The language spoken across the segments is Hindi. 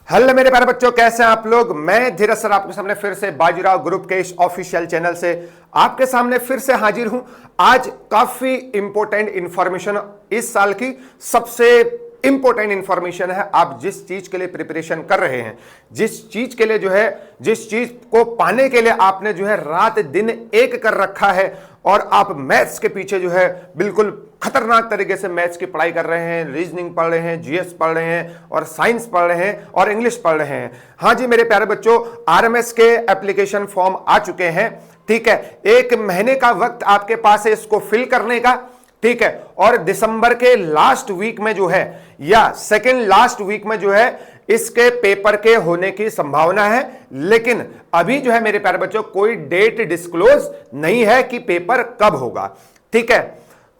हेलो मेरे प्यारे बच्चों, कैसे हैं आप लोग। मैं धीरज सर आपके सामने फिर से बाजीराव ग्रुप के इस ऑफिशियल चैनल से आपके सामने फिर से हाजिर हूं। आज काफी इंपॉर्टेंट इंफॉर्मेशन, इस साल की सबसे इंपॉर्टेंट इंफॉर्मेशन है। आप जिस चीज के लिए प्रिपरेशन कर रहे हैं, जिस चीज के लिए जिस चीज को पाने के लिए आपने रात दिन एक कर रखा है और आप मैथ्स के पीछे बिल्कुल खतरनाक तरीके से मैथ्स की पढ़ाई कर रहे हैं, रीजनिंग पढ़ रहे हैं, जीएस पढ़ रहे हैं और साइंस पढ़ रहे हैं और इंग्लिश पढ़ रहे हैं। हाँ जी मेरे प्यारे बच्चों, आरएमएस के एप्लीकेशन फॉर्म आ चुके हैं। ठीक है, 1 महीने का वक्त आपके पास है इसको फिल करने का। ठीक है, और दिसंबर के लास्ट वीक में या सेकेंड लास्ट वीक में इसके पेपर के होने की संभावना है। लेकिन अभी मेरे प्यारे बच्चों कोई डेट डिस्क्लोज नहीं है कि पेपर कब होगा। ठीक है,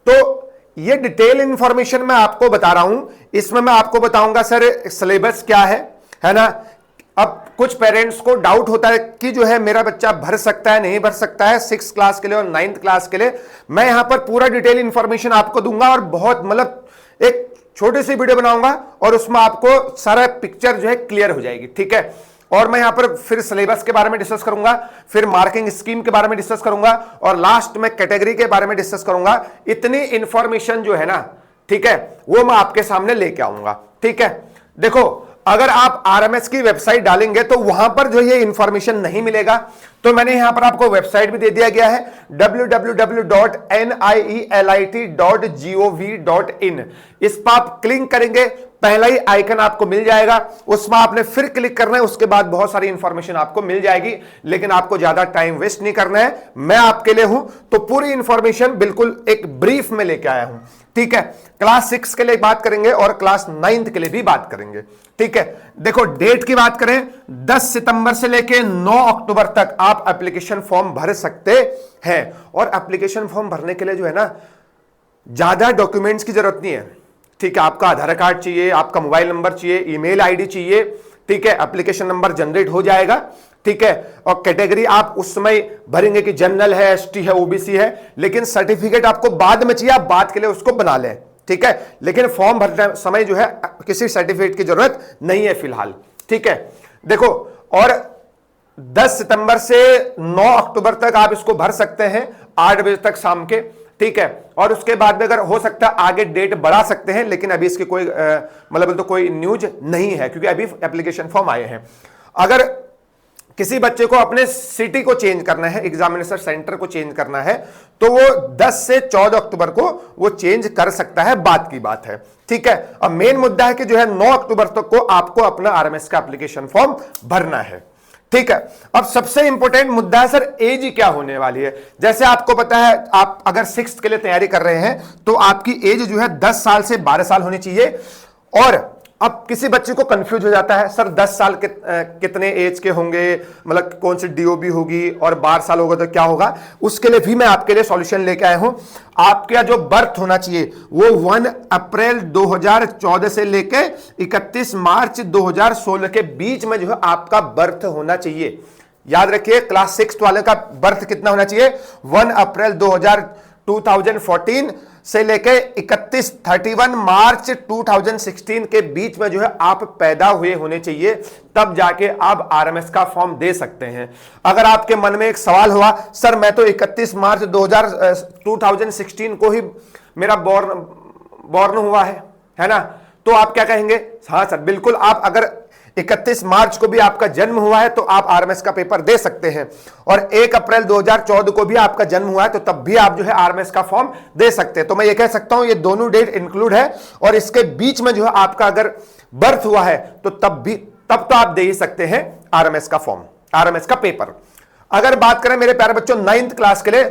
तो ये डिटेल इंफॉर्मेशन मैं आपको बता रहा हूं। इसमें मैं आपको बताऊंगा सर सिलेबस क्या है ना। अब कुछ पेरेंट्स को डाउट होता है कि मेरा बच्चा भर सकता है नहीं भर सकता है 6th क्लास के लिए और 9th क्लास के लिए। मैं यहां पर पूरा डिटेल इंफॉर्मेशन आपको दूंगा और बहुत एक छोटी सी वीडियो बनाऊंगा और उसमें आपको सारा पिक्चर क्लियर हो जाएगी। ठीक है, और मैं यहां पर फिर सिलेबस के बारे में डिस्कस करूंगा, फिर मार्किंग स्कीम के बारे में डिस्कस करूंगा और लास्ट में कैटेगरी के बारे में डिस्कस करूंगा। इतनी इंफॉर्मेशन ठीक है, वो मैं आपके सामने लेके आऊंगा। ठीक है, देखो अगर आप आरएमएस की वेबसाइट डालेंगे तो वहां पर ये इंफॉर्मेशन नहीं मिलेगा। तो मैंने यहां पर आपको वेबसाइट भी दे दिया गया है www.nielit.gov.in। इस पर आप क्लिक करेंगे, पहला ही आइकन आपको मिल जाएगा, उसमें आपने फिर क्लिक करना है। उसके बाद बहुत सारी इंफॉर्मेशन आपको मिल जाएगी, लेकिन आपको ज्यादा टाइम वेस्ट नहीं करना है। मैं आपके लिए हूं तो पूरी इंफॉर्मेशन बिल्कुल एक ब्रीफ में लेके आया हूं। ठीक है, क्लास 6 के लिए बात करेंगे और क्लास 9th के लिए भी बात करेंगे। ठीक है, देखो डेट की बात करें, 10 सितंबर से लेके 9 अक्टूबर तक आप एप्लीकेशन फॉर्म भर सकते हैं। और एप्लीकेशन फॉर्म भरने के लिए ज्यादा डॉक्यूमेंट्स की जरूरत नहीं है। ठीक है, आपका आधार कार्ड चाहिए, आपका मोबाइल नंबर चाहिए, ईमेल आईडी चाहिए। ठीक है, एप्लीकेशन नंबर जनरेट हो जाएगा। ठीक है, और कैटेगरी आप उस समय भरेंगे कि जनरल है, एसटी है, ओबीसी है, लेकिन सर्टिफिकेट आपको बाद में चाहिए, आप बाद के लिए उसको बना लें। ठीक है, लेकिन फॉर्म भरते समय किसी सर्टिफिकेट की जरूरत नहीं है फिलहाल। ठीक है, देखो और 10 सितंबर से 9 अक्टूबर तक आप इसको भर सकते हैं 8 बजे तक शाम के। ठीक है, और उसके बाद में अगर हो सकता है आगे डेट बढ़ा सकते हैं, लेकिन अभी इसकी कोई कोई न्यूज नहीं है क्योंकि अभी एप्लीकेशन फॉर्म आए हैं। अगर किसी बच्चे को अपने सिटी को चेंज करना है, एग्जामिनेशन सेंटर को चेंज करना है, तो वो 10 से 14 अक्टूबर को वो चेंज कर सकता है, बात की बात है। ठीक है, अब मेन मुद्दा है कि 9 अक्टूबर तक को आपको अपना आरएमएस का एप्लीकेशन फॉर्म भरना है। ठीक है, अब सबसे इंपॉर्टेंट मुद्दा है सर एज क्या होने वाली है। जैसे आपको पता है, आप अगर 6th के लिए तैयारी कर रहे हैं तो आपकी एज 10 साल से 12 साल होनी चाहिए। और अब किसी बच्चे को कंफ्यूज हो जाता है, सर 10 साल कितने एज के होंगे, कौन सी डीओबी होगी, और 12 साल होगा तो क्या होगा। उसके लिए भी मैं आपके लिए सॉल्यूशन लेके आया हूं। आपका जो बर्थ होना चाहिए वो 1 अप्रैल 2014 से लेके 31 मार्च 2016 के बीच में आपका बर्थ होना चाहिए। याद रखिए, क्लास 6 वाले का बर्थ कितना होना चाहिए, 1 अप्रैल 2014 से लेके 31 मार्च 2016 के बीच में आप पैदा हुए होने चाहिए, तब जाके आप आरएमएस का फॉर्म दे सकते हैं। अगर आपके मन में एक सवाल हुआ, सर मैं तो 31 मार्च 2016 को ही मेरा बॉर्न हुआ है ना, तो आप क्या कहेंगे। हाँ सर बिल्कुल, आप अगर 31 मार्च को भी आपका जन्म हुआ है तो आप आरएमएस का पेपर दे सकते हैं, और 1 अप्रैल 2014 को भी आपका जन्म हुआ है तो तब भी आप आरएमएस का फॉर्म दे सकते हैं। तो मैं ये कह सकता हूं ये दोनों डेट इंक्लूड है, और इसके बीच में आपका अगर बर्थ हुआ है तो तब तो आप दे ही सकते हैं आरएमएस का फॉर्म, आरएमएस का पेपर। अगर बात करें मेरे प्यारे बच्चों 9th क्लास के लिए,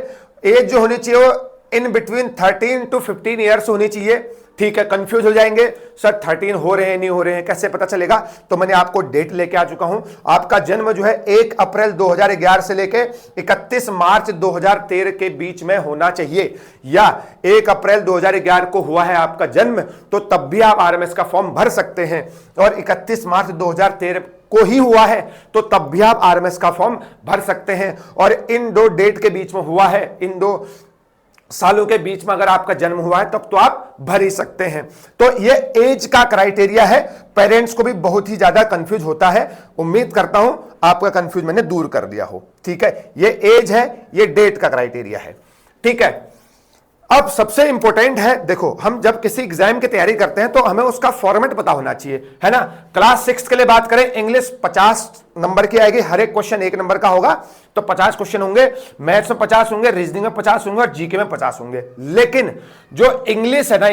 एज होनी चाहिए वो इन बिटवीन 13 to 15 ईयर्स होनी चाहिए। ठीक है, कंफ्यूज हो जाएंगे, सर 13 हो रहे हैं नहीं हो रहे हैं कैसे पता चलेगा। तो मैंने आपको डेट लेके आ चुका हूं। आपका जन्म 1 अप्रैल 2011 से लेके 31 मार्च 2013 के बीच में होना चाहिए, या 1 अप्रैल 2011 को हुआ है आपका जन्म तो तब भी आप आरएमएस का फॉर्म भर सकते हैं, और 31 मार्च 2013 को ही हुआ है तो तब भी आप आरएमएस का फॉर्म भर सकते हैं। और इन दो डेट के बीच में हुआ है, इन 2 सालों के बीच में अगर आपका जन्म हुआ है तब तो आप भर ही सकते हैं। तो ये एज का क्राइटेरिया है, पेरेंट्स को भी बहुत ही ज्यादा कंफ्यूज होता है। उम्मीद करता हूं आपका कंफ्यूज मैंने दूर कर दिया हो। ठीक है, ये एज है, ये डेट का क्राइटेरिया है। ठीक है, अब सबसे इंपॉर्टेंट है, देखो हम जब किसी एग्जाम की तैयारी करते हैं तो हमें उसका फॉर्मेट पता होना चाहिए, है ना। क्लास 6 के लिए बात करें, इंग्लिश 50 नंबर की आएगी, हर एक क्वेश्चन 1 नंबर का होगा, तो 50 क्वेश्चन होंगे, मैथ्स में 50 होंगे, रीजनिंग में 50 होंगे और जीके में 50 होंगे। लेकिन जो इंग्लिश है ना,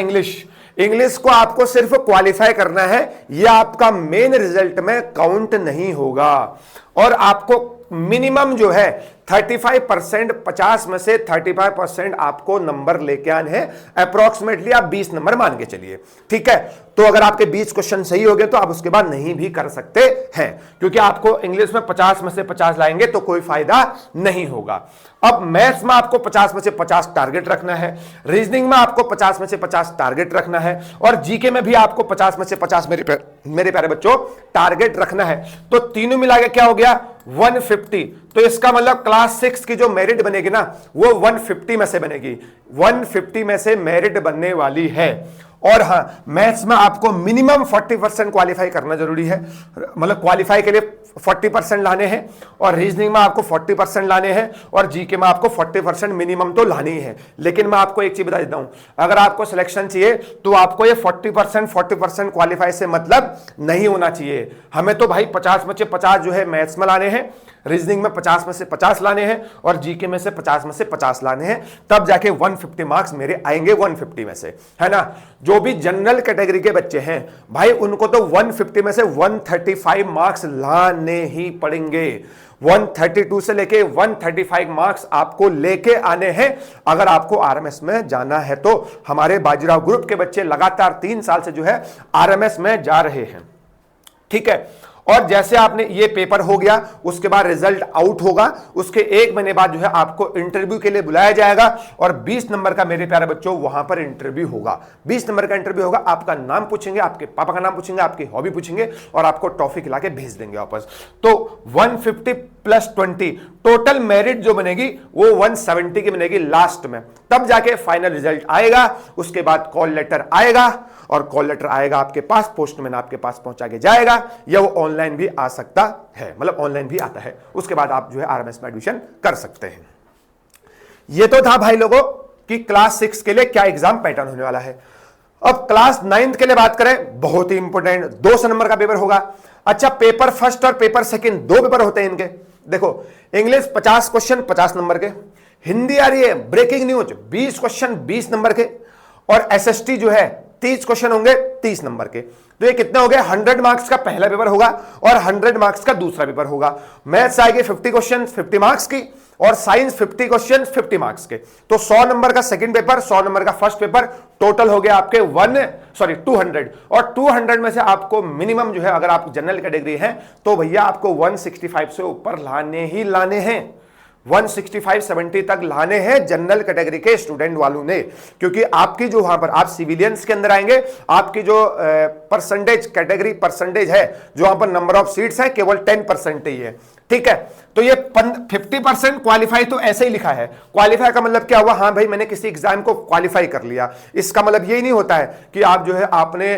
इंग्लिश को आपको सिर्फ क्वालिफाई करना है, यह आपका मेन रिजल्ट में काउंट नहीं होगा। और आपको मिनिमम जो है 35%, 50 में से 35% आपको नंबर लेके आने हैं। अप्रोक्सीमेटली आप 20 नंबर मान के चलिए। ठीक है, तो अगर आपके 20 क्वेश्चन सही हो गए तो आप उसके बाद नहीं भी कर सकते हैं, क्योंकि आपको इंग्लिश में 50 में से 50 लाएंगे तो कोई फायदा नहीं होगा। अब मैथ्स में आपको 50 में से 50 टारगेट रखना है, रीजनिंग में आपको 50 में से 50 टारगेट रखना है, और जीके में भी आपको 50 में से 50 मेरे प्यारे बच्चों टारगेट रखना है। तो तीनों मिला के क्या हो गया, 150। तो इसका मतलब क्लास 6 की जो मेरिट बनेगी ना, वो 150 में से बनेगी, 150 में से मेरिट बनने वाली है। और हां, मैथ्स में आपको मिनिमम 40% क्वालिफाई करना जरूरी है, मतलब क्वालिफाई के लिए 40% लाने हैं, और रीजनिंग में आपको 40% लाने हैं, और जीके में आपको 40% मिनिमम तो लाने ही है। लेकिन मैं आपको एक चीज बता देता हूं, अगर आपको सिलेक्शन चाहिए तो आपको ये 40% क्वालिफाई से मतलब नहीं होना चाहिए। हमें तो भाई 50 में से 50 जो है मैथ्स में लाने हैं, रीजनिंग में 50 में से 50 लाने हैं, और जीके में से 50 में से 50 लाने हैं, तब जाके 150 मार्क्स मेरे आएंगे 150 में से, है ना। जो भी जनरल कैटेगरी के बच्चे हैं भाई, उनको तो 150 में से 135 मार्क्स लाने ही पड़ेंगे। 132 से लेके 135 मार्क्स आपको लेके आने हैं अगर आपको आरएमएस में जाना है। तो हमारे बाजीराव ग्रुप के बच्चे लगातार 3 साल से जो है आरएमएस में जा रहे हैं। ठीक है, और जैसे आपने ये पेपर हो गया, उसके बाद रिजल्ट आउट होगा, उसके 1 महीने बाद जो है आपको इंटरव्यू के लिए बुलाया जाएगा, और 20 नंबर का मेरे प्यारे बच्चों वहां पर इंटरव्यू होगा। 20 नंबर का इंटरव्यू होगा, आपका नाम पूछेंगे, आपके पापा का नाम पूछेंगे, आपकी हॉबी पूछेंगे, और आपको टॉफी खिला के भेज देंगे वापस। तो 150 + 20 टोटल मेरिट जो बनेगी वो 170 की बनेगी लास्ट में, तब जाके फाइनल रिजल्ट आएगा। उसके बाद कॉल लेटर आएगा, और कॉल लेटर आएगा आपके पास, पोस्टमैन आपके पास पहुंचा के जाएगा, या वो ऑनलाइन भी आ सकता है, मतलब ऑनलाइन भी आता है। उसके बाद आप जो है आरएमएस में एडमिशन कर सकते हैं। ये तो था भाई लोगों कि क्लास 6 के लिए क्या एग्जाम पैटर्न होने वाला है। अब क्लास 9 के लिए बात करें, बहुत ही इंपॉर्टेंट 200 नंबर का पेपर होगा। अच्छा, पेपर फर्स्ट और पेपर सेकंड 2 पेपर होते हैं इनके। देखो, इंग्लिश 50 क्वेश्चन 50 नंबर के, हिंदी आ रही है ब्रेकिंग न्यूज 20 क्वेश्चन 20 नंबर के, और एसएसटी जो है 30 क्वेश्चन होंगे 30 नंबर के। तो ये कितने हो गए, 100 मार्क्स का पहला पेपर होगा और 100 मार्क्स का दूसरा पेपर होगा। मैथ्स आएगी 50 क्वेश्चन 50 मार्क्स की, और साइंस 50 क्वेश्चन 50 मार्क्स के। तो 100 नंबर का सेकंड पेपर, 100 नंबर का फर्स्ट पेपर, टोटल हो गया आपके 200। और 200 में से आपको मिनिमम जो है, अगर आप जनरल कैटेगरी हैं तो भैया आपको 165 से ऊपर लाने ही लाने हैं। 165-70 तक लाने हैं जनरल कैटेगरी के स्टूडेंट वालों ने, क्योंकि आपकी जो वहां पर आप सिविलियंस के अंदर आएंगे, आपकी जो परसेंटेज कैटेगरी परसेंटेज है, जो वहां पर नंबर ऑफ सीट्स है केवल 10% ही है। ठीक है, तो ये 50% क्वालिफाई तो ऐसे ही लिखा है। क्वालिफाई का मतलब क्या हुआ, हाँ भाई मैंने किसी एग्जाम को क्वालिफाई कर लिया। इसका मतलब यही नहीं होता है कि आप जो है आपने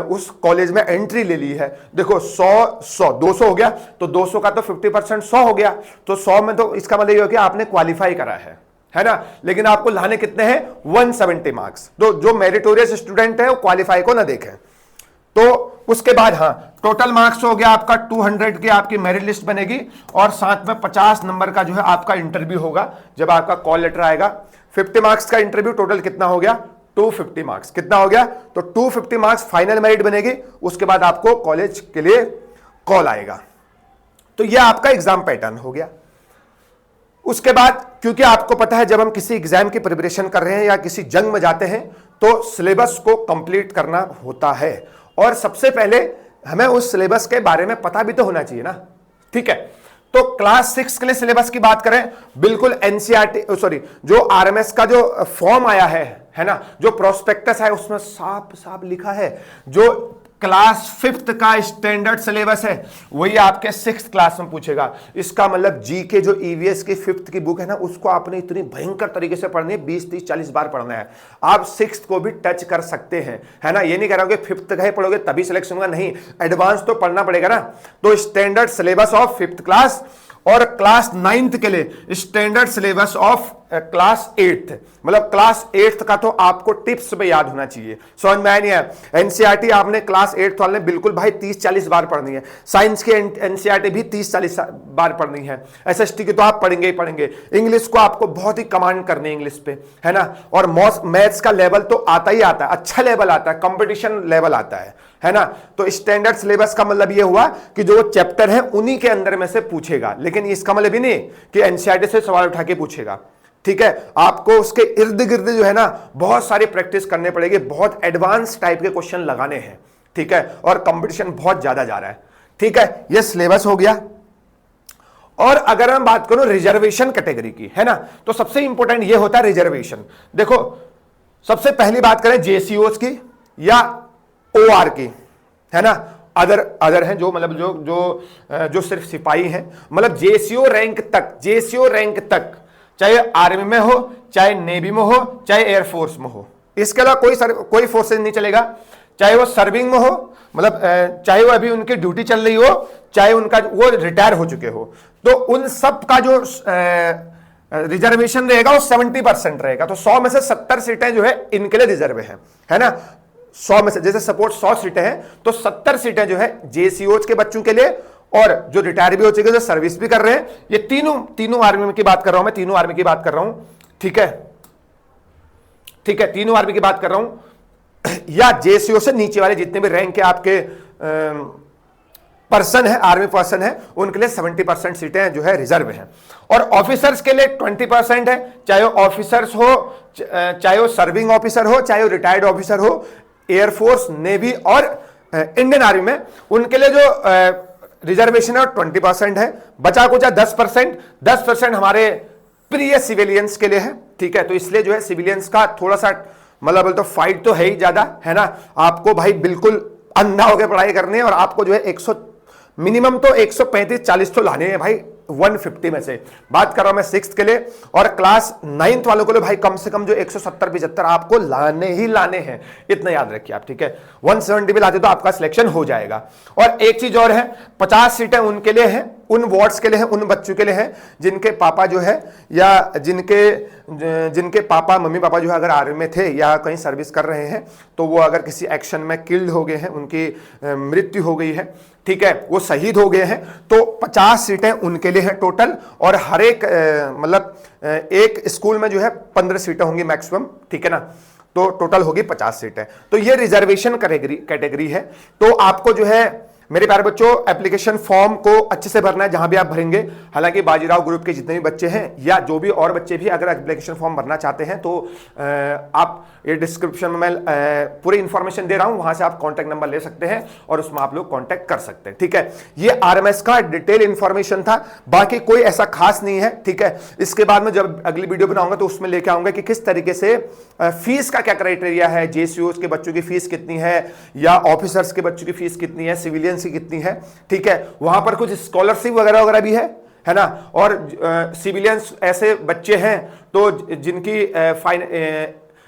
उस कॉलेज में एंट्री ले ली है। देखो 100 200 हो गया, तो 200 का तो 50% 100 हो गया, तो 100 में तो इसका मतलब ये हो गया आपने क्वालिफाई करा है ना। लेकिन आपको लाने कितने हैं, 170 मार्क्स। तो जो मेरिटोरियस स्टूडेंट है वो क्वालिफाई को ना देखें। तो उसके बाद हाँ, टोटल मार्क्स हो गया आपका 200 की आपकी मेरिट लिस्ट बनेगी, और साथ में 50 नंबर का जो है आपका इंटरव्यू होगा जब आपका कॉल लेटर आएगा। 50 मार्क्स का इंटरव्यू, टोटल कितना हो गया, 250 मार्क्स। कितना हो गया, तो 250 मार्क्स फाइनल मेरिट बनेगी। उसके बाद आपको कॉलेज के लिए कॉल आएगा। तो यह आपका एग्जाम पैटर्न हो गया। उसके बाद, क्योंकि आपको पता है जब हम किसी एग्जाम की प्रिपरेशन कर रहे हैं या किसी जंग में जाते हैं तो सिलेबस को कंप्लीट करना होता है, और सबसे पहले हमें उस सिलेबस के बारे में पता भी तो होना चाहिए ना। ठीक है, तो क्लास 6 के लिए सिलेबस की बात करें, बिल्कुल एनसीईआरटी जो आरएमएस का जो फॉर्म आया है ना, जो प्रोस्पेक्टस है उसमें साफ साफ लिखा है, जो क्लास 5th का स्टैंडर्ड सिलेबस है, वही आपके 6th क्लास में पूछेगा। इसका मतलब जी के जो ईवीएस की 5th की बुक है ना, उसको आपने इतनी भयंकर तरीके से पढ़नी है, 20 30 40 बार पढ़ना है। आप 6th को भी टच कर सकते हैं, है ना। ये नहीं कह रहा हूं कि 5th का ही पढ़ोगे तभी सिलेक्शन होगा, नहीं, एडवांस तो पढ़ना पड़ेगा ना। तो standard syllabus of 5th class और क्लास 9th के लिए standard syllabus of class 8th, मतलब क्लास 8th का तो आपको टिप्स पे याद होना चाहिए। समझ में आया नहीं है। एनसीईआरटी आपने क्लास 8th वाले ने बिल्कुल भाई 30-40 बार पढ़नी है। साइंस की एनसीईआरटी भी 30-40 बार पढ़नी है। एसएसटी की तो आप पढ़ेंगे ही पढ़ेंगे। इंग्लिश को आपको बहुत ही कमांड करनी है इंग्लिश पे, है ना। और मैथ्स का लेवल तो आता ही आता है, अच्छा लेवल आता है, कंपटीशन लेवल आता है ना। तो स्टैंडर्ड सिलेबस का मतलब ये हुआ कि जो चैप्टर है उन्हीं के अंदर में से पूछेगा, लेकिन इसका मतलब भी नहीं कि एनसीईआरटी से सवाल उठा के पूछेगा, ठीक है। आपको उसके इर्द गिर्द जो है ना बहुत सारी प्रैक्टिस करने पड़ेगी, बहुत एडवांस टाइप के क्वेश्चन लगाने हैं, ठीक है। और कंपटीशन बहुत ज्यादा जा रहा है, ठीक है। ये सिलेबस हो गया। और अगर मैं बात करूं रिजर्वेशन कैटेगरी की, है ना, तो सबसे इंपॉर्टेंट ये होता है रिजर्वेशन। देखो, सबसे पहली बात करें जेसीओस की या ओआर की, है ना। अदर हैं जो मतलब जो सिर्फ सिपाही हैं, मतलब जेसीओ रैंक तक, चाहे आर्मी में हो, चाहे नेवी में हो, चाहे एयरफोर्स में हो, इसके अलावा कोई फोर्सेज नहीं चलेगा। चाहे वो सर्विंग में हो, मतलब चाहे वो अभी उनकी ड्यूटी चल रही हो, चाहे उनका वो रिटायर हो चुके हो, तो उन सब का जो रिजर्वेशन रहेगा वो 70% रहेगा। तो 100 में से 70 सीटें जो है इनके लिए रिजर्व है ना। 100 में से जैसे सपोर्ट 100 सीटें हैं, तो 70 सीटें जो है जेसीओज के बच्चों के लिए, और जो रिटायर भी हो चुके, जो सर्विस भी कर रहे हैं, ये तीनों आर्मी की बात कर रहा हूं मैं, तीनों आर्मी की बात कर रहा हूं, ठीक है, तीनों आर्मी की बात कर रहा हूं, या जेसीओ से नीचे वाले जितने भी रैंक के आपके पर्सन है, आर्मी पर्सन है, उनके लिए 70% सीटें जो है रिजर्व हैं। और ऑफिसर्स के लिए 20% है, चाहे वो ऑफिसर्स हो, चाहे वो सर्विंग ऑफिसर हो, चाहे वो रिटायर्ड ऑफिसर हो, एयरफोर्स, नेवी और इंडियन आर्मी में, उनके लिए जो रिजर्वेशन है 20% है। बचा कुछ 10% हमारे प्रिय सिविलियंस के लिए है, ठीक है। तो इसलिए जो है सिविलियंस का थोड़ा सा मतलब तो फाइट तो है ही ज्यादा, है ना। आपको भाई बिल्कुल अंधा होकर पढ़ाई करनी है, और आपको जो है 100 मिनिमम तो 135-40 तो लाने हैं भाई 150 में से। बात कर रहा हूं मैं 6th के लिए, और क्लास 9th वालों के लिए भाई कम से कम जो 170-75 आपको लाने ही लाने हैं, इतना याद रखिए आप, ठीक है। 170 भी लाते तो आपका सिलेक्शन हो जाएगा। और एक चीज और है, 50 सीटें उनके लिए हैं, उन वार्ड्स के लिए है, उन बच्चों के लिए है जिनके पापा जो है, या जिनके पापा मम्मी पापा जो है अगर आर्मी में थे या कहीं सर्विस कर रहे हैं, तो वो अगर किसी एक्शन में किल्ड हो गए हैं, उनकी मृत्यु हो गई है, ठीक है, वो शहीद हो गए हैं, तो 50 सीटें उनके लिए है टोटल। और हर एक मतलब एक स्कूल में जो है 15 सीटें होंगी मैक्सिमम, ठीक है ना। तो टोटल होगी 50 सीटें। तो ये रिजर्वेशन कैटेगरी है। तो आपको जो है मेरे प्यारे बच्चों एप्लीकेशन फॉर्म को अच्छे से भरना है जहां भी आप भरेंगे। हालांकि बाजीराव ग्रुप के जितने भी बच्चे हैं या जो भी और बच्चे भी अगर एप्लीकेशन फॉर्म भरना चाहते हैं, तो आप ये डिस्क्रिप्शन में मैं पूरी इंफॉर्मेशन दे रहा हूं, वहां से आप कॉन्टैक्ट नंबर ले सकते हैं और उसमें आप लोग कॉन्टैक्ट कर सकते हैं, ठीक है। ये आरएमएस का डिटेल इंफॉर्मेशन था, बाकी कोई ऐसा खास नहीं है, ठीक है। इसके बाद में जब अगली वीडियो बनाऊंगा तो उसमें लेके आऊंगा कि किस तरीके से फीस का क्या क्राइटेरिया है, जेसीओस के बच्चों की फीस कितनी है, या ऑफिसर्स के बच्चों की फीस कितनी है, सिविलियंस की कितनी है, ठीक है। वहां पर कुछ स्कॉलरशिप वगैरह भी है ना। और सिविलियंस ऐसे बच्चे हैं तो जिनकी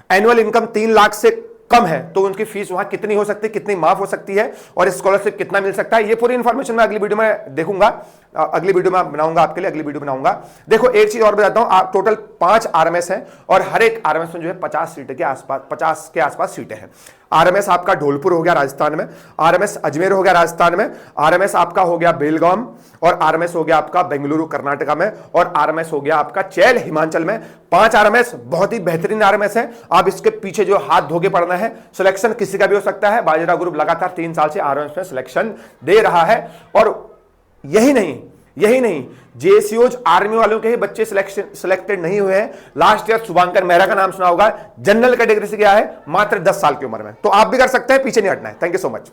एनुअल इनकम 3 लाख से कम है, तो उनकी फीस वहां कितनी हो सकती है, कितनी माफ हो सकती है, और स्कॉलरशिप कितना मिल सकता है, ये पूरी इंफॉर्मेशन मैं अगली वीडियो में देखूंगा, अगली वीडियो में बनाऊंगा आपके लिए, अगली वीडियो बनाऊंगा। देखो एक चीज और बताता हूं, टोटल 5 आरएमएस है, और हर एक आरएमएस में जो है 50 सीटें के आसपास, 50 के आसपास सीटें हैं। आरएमएस आपका ढोलपुर हो गया राजस्थान में, आरएमएस अजमेर हो गया राजस्थान में, आरएमएस आपका हो गया बेलगाम, और आरएमएस हो गया आपका बेंगलुरु कर्नाटका में, और आरएमएस हो गया आपका चैल हिमाचल में। 5 आरएमएस बहुत ही बेहतरीन आरएमएस है। आप इसके पीछे जो हाथ धोके पढ़ना है, सिलेक्शन किसी का भी हो सकता है। बाजीराव ग्रुप लगातार 3 साल से आरएमएस में सिलेक्शन दे रहा है। और यही नहीं, जेसीओज आर्मी वालों के ही बच्चे सिलेक्टेड नहीं हुए हैं। लास्ट ईयर शुभांकर मेहरा का नाम सुना होगा, जनरल कैटेगरी से गया है मात्र 10 साल की उम्र में। तो आप भी कर सकते हैं, पीछे नहीं हटना है। Thank you so much.